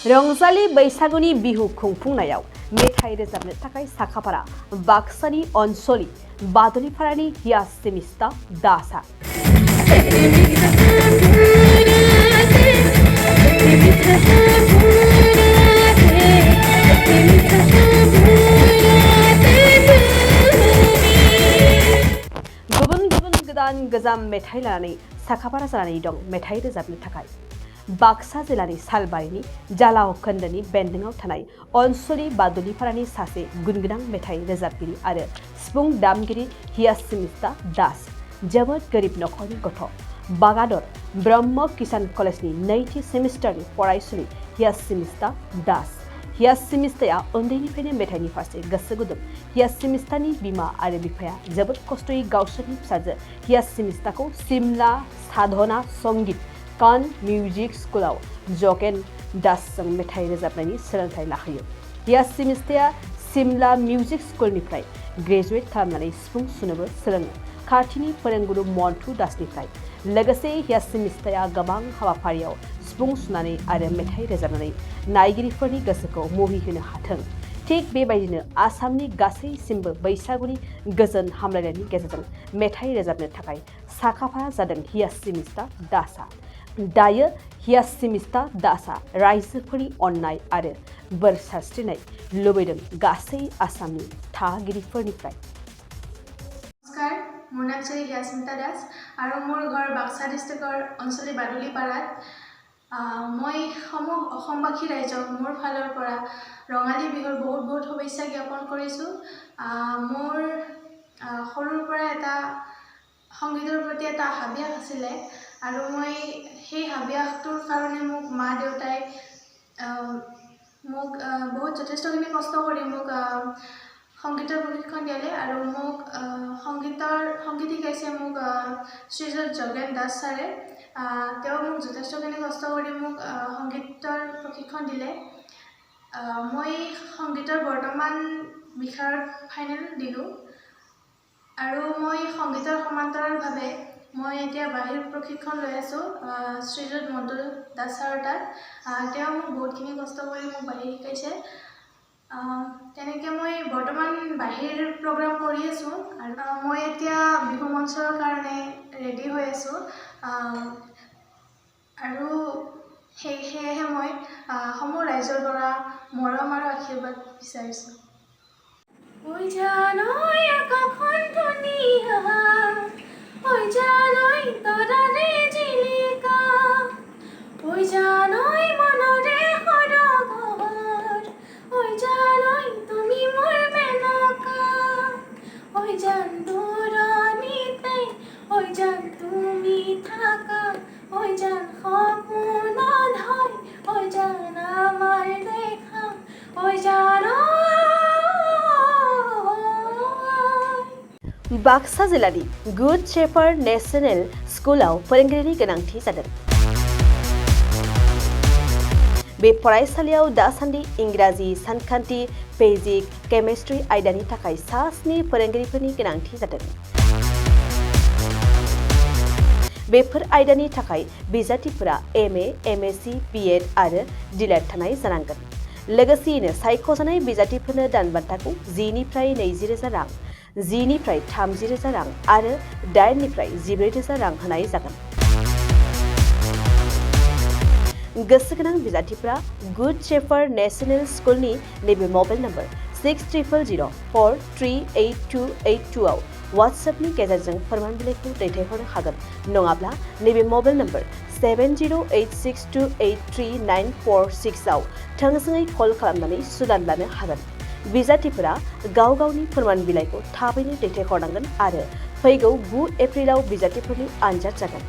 रंजालि बैसागुनि बिहु खुंफुंनायाव मेथाइ रोजाबनो थाखाय साखाफारा बाक्सानि अनसलि बादुलिपारानि हियासिमिस्ता दासआ गुबुन गुबुन गोदान गोजाम मेथाइ लानानै साखाफारा जानानै दं मेथाइ रोजाबनो थाखाय बाक्सा जिल्लानि सालबारिनि जालाव खोन्दोनि बेन्दोंआव थानाय अनसलि बादुलिपारानि सासे गुनगोनां मेथाइ रोजाबगिरि आरो सिफुं दामगिरि हियासिमिस्ता दास जोबोद गोरिब नखरनि गथ' बागादर ब्रह्म किसान कलेजनि नैथि सेमिस्टारनि फरायसुलि हियासिमिस्ता दास हियासिमिस्ताया उन्दैनिफ्रायनो मेथाइनि फारसे गोसो गुदुं हियासिमिस्तानि बिमा आरो बिफाया जोबोद खस्थ'यै गावसोरनि फिसाजो हियासिमिस्ताखौ सिमला साधना संगीत कान मिउजिक स्कुलाव जगेन दासजों मेथाइ रोजाबनायनि सोलोंथाइ लाहोयो। हियासिमिस्ताया सिमला मिउजिक स्कुलनिफ्राय ग्रेजुवेट खालामनानै सिफुं सुनोबो सोलोङो खाथिनि फोरोंगुरु मन्टु दासनिफ्राय। लोगोसे हियासिमिस्ताया गोबां हाबाफारियाव सिफुं सुनानै आरो मेथाइ रोजाबनानै नायगिरिफोरनि गोसोखौ मुहि होनो हाथों। थिग बेबायदिनो आसामनि गासैसिमबो बैसागुनि गोजोन हामलायनायनि गेजेरजों मेथाइ रोजाबनो थाखाय साखाफारा जादों हियासिमिस्ता दासआ। दायो हियासिमिस्ता दासआ रायजोफोरनि अननाय आरो बोर सारस्रिनाय लुबैदों गासै आसामनि थागिरिफोरनिफ्राय। नमस्कार, মোৰ নাম শ্ৰী হিয়াচিমিস্তা দাস আৰু মোৰ ঘৰ বাক্সা ডিষ্ট্ৰিক্টৰ অঞ্চলি বাদুলিপাৰাত। মই অসমবাসী ৰাইজক মোৰ ফালৰ পৰা ৰঙালী বিহুৰ বহুত বহুত শুভেচ্ছা জ্ঞাপন কৰিছোঁ। মোৰ সৰুৰ পৰা এটা সংগীতৰ প্ৰতি এটা হাবিয়াস আছিলে আৰু মই সেই হাবিয়াসটোৰ কাৰণে মোক মা দেউতাই মোক বহুত যথেষ্টখিনি কষ্ট কৰি মোক সংগীতৰ প্ৰশিক্ষণ দিলে আৰু মোক সংগীত শিকাইছে মোক শ্ৰীযুত যোগেন দাস ছাৰে। তেওঁ মোক যথেষ্টখিনি কষ্ট কৰি মোক সংগীতৰ প্ৰশিক্ষণ দিলে। মই সংগীতৰ বৰ্তমান বিষয়ত ফাইনেল দিলোঁ আৰু মই সংগীতৰ সমান্তৰালভাৱে মই এতিয়া বাহিৰ প্ৰশিক্ষণ লৈ আছোঁ শ্ৰীযুত মন্টু দাস ছাৰৰ তাত। তেওঁ মোক বহুতখিনি কষ্ট কৰি মোক বাহিৰ শিকাইছে। তেনেকৈ মই বৰ্তমান বাহিৰ প্ৰগ্ৰাম কৰি আছোঁ আৰু মই এতিয়া বিহু মঞ্চৰ কাৰণে ৰেডি হৈ আছোঁ আৰু সেয়েহে মই সমূহ ৰাইজৰ পৰা মৰম আৰু আশীৰ্বাদ বিচাৰিছোঁ। ঐ জানৈ আকাশখন ধুনীয়া, ঐ জানৈ তৰাৰে জিলিকা, ঐ জানৈ মনৰে সৰগৰ, ঐ জানৈ তুমি মোৰ মেনকা, ঐ জান দূৰণিতে, ঐ জান তুমি থাকা, ঐ জান সপোনত হয়, ঐ জান আমাৰ দেখা, ঐ জানৈ। बाक्सा जिल्लानि गुड शेफार्ड नेशनेल स्कुलाव फोरोंगिरिनि गोनांथि जादों। बे फरायसालियाव दासान्दि इंराजि, सानखान्थि, फिजिक, केमिस्ट्रि आयदानि थाखाय सा 7 फोरोंगिरिफोरनि गोनांथि जादों। बेफोर आयदानि थाखाय बिजाथिफोरा MA, MSc, BEd आरो DLED थानाय जानांगोन। लोगोसेयैनो सायख'जानाय बिजाथिफोरनो दानबान्थाखौ 10 निफ्राय 20,000 रां, 10 निफ्राय 30,000 रां आरो 8 निफ्राय 14,000 रां होनाय जागोन। गोसो गोनां बिजाथिफोरा गुड शेफार्ड नेशनेल स्कुलनि नैबे मबाइल नम्बर 600004382882 आव वाट्सएपनि गेजेरजों फोरमान बिलाइखौ दैथायहरनो हागोन। नङाब्ला नैबे मबाइल नम्बर 7086283946 आव थोंजोङै कल खालामनानै सुलाद लानो हागोन। बिजाथिफोरा गाव गावनि फोरमान बिलाइखौ थाबैनो दैथायहरनांगोन आरो फैगौ 9 एप्रिलाव बिजाथिफोरनि आनजाद जागोन।